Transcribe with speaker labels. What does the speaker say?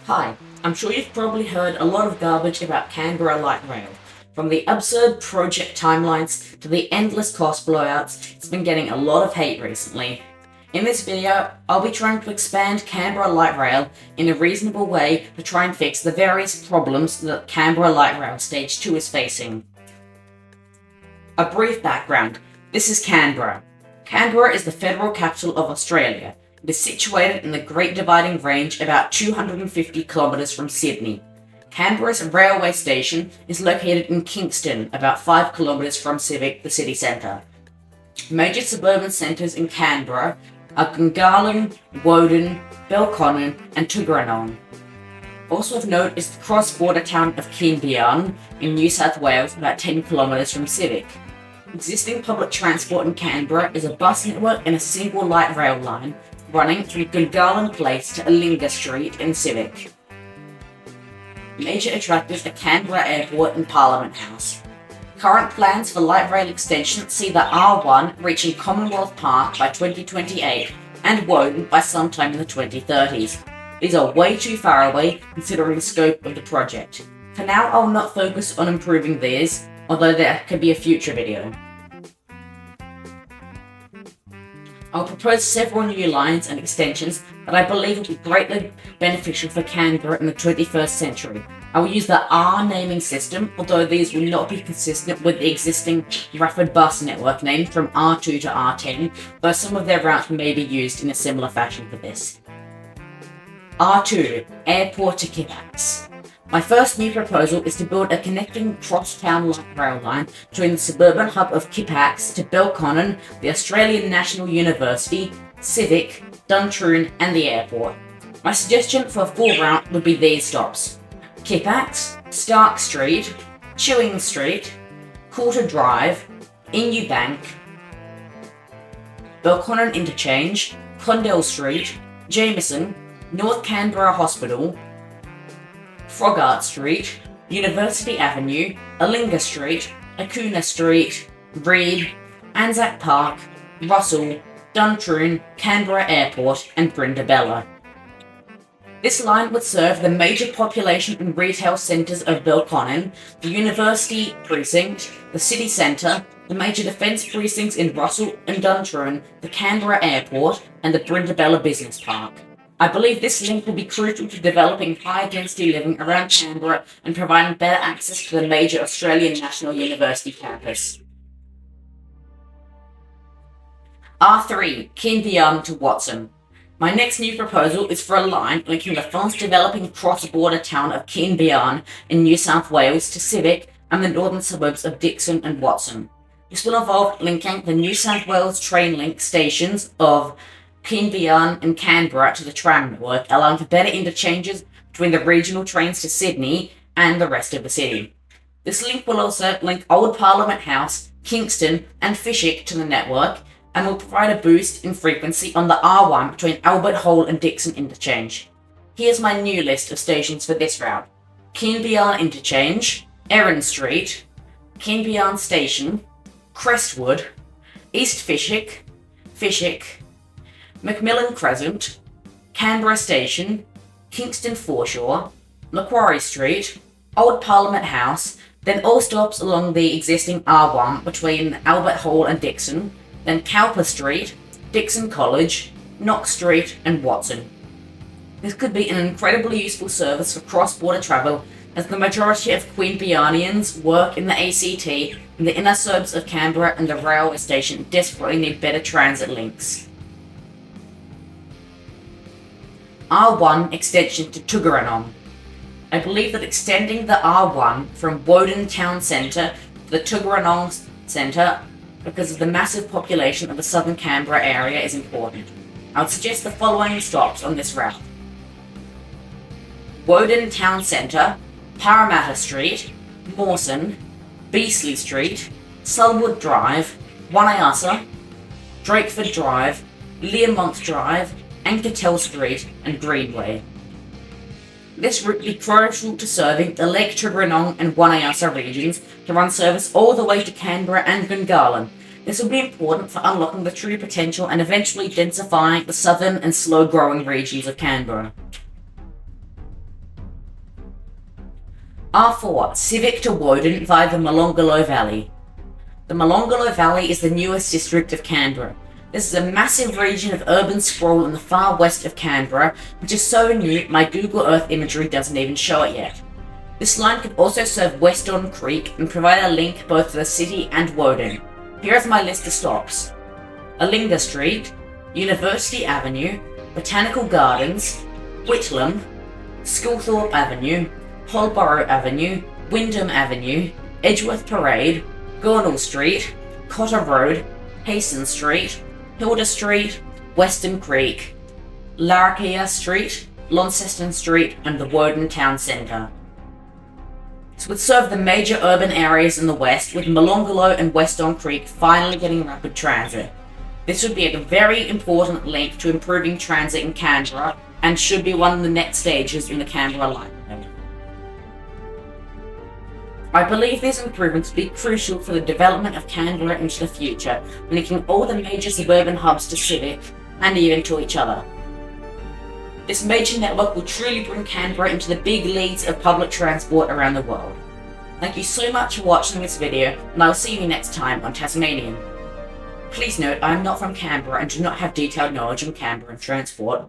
Speaker 1: Hi, I'm sure you've probably heard a lot of garbage about Canberra Light Rail. From the absurd project timelines to the endless cost blowouts, it's been getting a lot of hate recently. In this video, I'll be trying to expand Canberra Light Rail in a reasonable way to try and fix the various problems that Canberra Light Rail Stage 2 is facing. A brief background. This is Canberra. Canberra is the federal capital of Australia. It is situated in the Great Dividing Range about 250 kilometres from Sydney. Canberra's railway station is located in Kingston, about 5 kilometres from Civic, the city centre. Major suburban centres in Canberra are Tugarong, Woden, Belcon and Tugarong. Also of note is the cross-border town of Canberra in New South Wales, about 10 kilometres from Civic. Existing public transport in Canberra is a bus network and a single light rail line running through Tugarong Place to Alinga Street in Civic. Major attractors are Canberra Airport and Parliament House. Current plans for light rail extension see the R1 reaching Commonwealth Park by 2028 and Woden by sometime in the 2030s. These are way too far away considering the scope of the project. For now, I will not focus on improving these, although there could be a future video. I'll propose several new lines and extensions that I believe will be greatly beneficial for Canberra in the 21st century. I will use the R naming system, although these will not be consistent with the existing rapid bus network named from R2 to R10, though some of their routes may be used in a similar fashion for this. R2, Airport to Kippax. My first new proposal is to build a connecting cross-town light rail line between the suburban hub of Kippax to Belcon, the Australian National University, Civic, Duntroon and the airport. My suggestion for a full route would be these stops: Kippax, Stark Street, Chewing Street, Coulter Drive, Inu Bank, Belcon Interchange, Condell Street, Jameson, North Canberra Hospital, Frogart Street, University Avenue, Alinga Street, Acuna Street, Reed, Anzac Park, Russell, Duntroon, Canberra Airport and Brindabella. This line would serve the major population and retail centres of Belcon, the University Precinct, the City Centre, the major defence precincts in Russell and Duntroon, the Canberra Airport and the Brindabella Business Park. I believe this link will be crucial to developing high-density living around Canberra and providing better access to the major Australian National University campus. R3, Canberra to Watson. My next new proposal is for a line linking the fast-developing cross-border town of Canberra in New South Wales to Civic and the northern suburbs of Dixon and Watson. This will involve linking the New South Wales train link stations of Canberra and Canberra to the tram network, allowing for better interchanges between the regional trains to Sydney and the rest of the city. This link will also link Old Parliament House, Kingston and Fishick to the network and will provide a boost in frequency on the R1 between Albert Hall and Dixon Interchange. Here's my new list of stations for this route: Canberra Interchange, Erin Street, Canberra Station, Crestwood, East Fishick, Macmillan Crescent, Canberra Station, Kingston Foreshore, Macquarie Street, Old Parliament House, then all stops along the existing R1 between Albert Hall and Dixon, then Cowper Street, Dixon College, Knox Street and Watson. This could be an incredibly useful service for cross-border travel, as the majority of Queanbeyannians work in the ACT and the inner suburbs of Canberra and the railway station desperately need better transit links. R1 extension to Tugarong. I believe that extending the R1 from Woden Town Centre to the Tugarong Centre because of the massive population of the southern Canberra area is important. I would suggest the following stops on this route: Woden Town Centre, Parramatta Street, Mawson, Beasley Street, Selwood Drive, Wanayasa, Drakeford Drive, Learmont Drive, Ankertell Street and Greenway. This route will be crucial to serving the Lake Tugarong and Wanayasa regions to run service all the way to Canberra and Gungahlin. This will be important for unlocking the true potential and eventually densifying the southern and slow-growing regions of Canberra. R4, Civic to Woden via the Molonglo Valley. The Molonglo Valley is the newest district of Canberra. This is a massive region of urban sprawl in the far west of Canberra, which is so new my Google Earth imagery doesn't even show it yet. This line could also serve Weston Creek and provide a link both to the city and Woden. Here is my list of stops: Alinga Street, University Avenue, Botanical Gardens, Whitlam, Schoolthorpe Avenue, Holborough Avenue, Wyndham Avenue, Edgeworth Parade, Gornal Street, Cotter Road, Hasten Street, Hilda Street, Weston Creek, Larrakia Street, Launceston Street, and the Woden Town Centre. This would serve the major urban areas in the west, with Molonglo and Weston Creek finally getting rapid transit. This would be a very important link to improving transit in Canberra, and should be one of the next stages in the Canberra Light Rail. I believe these improvements will be crucial for the development of Canberra into the future, linking all the major suburban hubs to Civic, and even to each other. This major network will truly bring Canberra into the big leagues of public transport around the world. Thank you so much for watching this video, and I will see you next time on Tasmanian. Please note, I am not from Canberra and do not have detailed knowledge on Canberra transport.